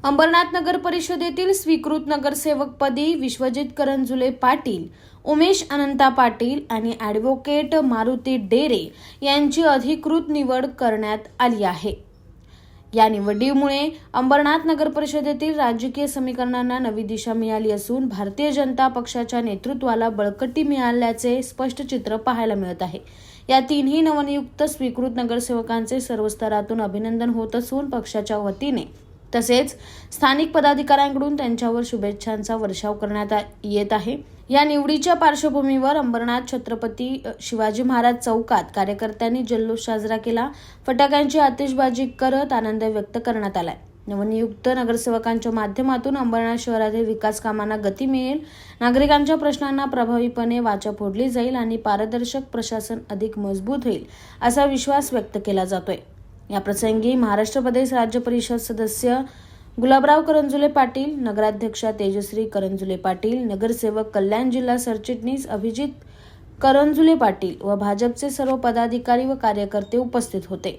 अंबरनाथ नगर परिषदेतील स्वीकृत नगरसेवकपदी विश्वजित करंजुले पाटील, उमेश अनंता पाटील आणि ॲडव्होकेट मारुती डेरे यांची अधिकृत निवड करण्यात आली आहे। या निवडीमुळे अंबरनाथ नगर परिषदेतील राजकीय समीकरणांना नवी दिशा मिळाली असून भारतीय जनता पक्षाच्या नेतृत्वाला बळकटी मिळाल्याचे स्पष्ट चित्र पाहायला मिळत आहे। या तीनही नवनियुक्त स्वीकृत नगरसेवकांचे सर्व स्तरातून अभिनंदन होत असून पक्षाच्या वतीने तसेच स्थानिक पदाधिकाऱ्यांकडून त्यांच्यावर शुभेच्छांचा वर्षाव करण्यात येत आहे। या निवडीच्या पार्श्वभूमीवर अंबरनाथ छत्रपती शिवाजी महाराज चौकात कार्यकर्त्यांनी जल्लोष साजरा केला। फटाक्यांची आतिषबाजी करत आनंद व्यक्त करण्यात आला। नवनियुक्त नगरसेवकांच्या माध्यमातून अंबरनाथ शहरातील विकास कामांना गती मिळेल, नागरिकांच्या प्रश्नांना प्रभावीपणे वाचा फोडली जाईल आणि पारदर्शक प्रशासन अधिक मजबूत होईल असा विश्वास व्यक्त केला जातोय। या प्रसंगी महाराष्ट्र प्रदेश राज्य परिषद सदस्य गुलाबराव करंजुले पाटील, नगराध्यक्षा तेजश्री करंजुले पाटील, नगरसेवक कल्याण जिल्हा सरचिटणीस अभिजित करंजुले पाटील व भाजपचे सर्व पदाधिकारी व कार्यकर्ते उपस्थित होते।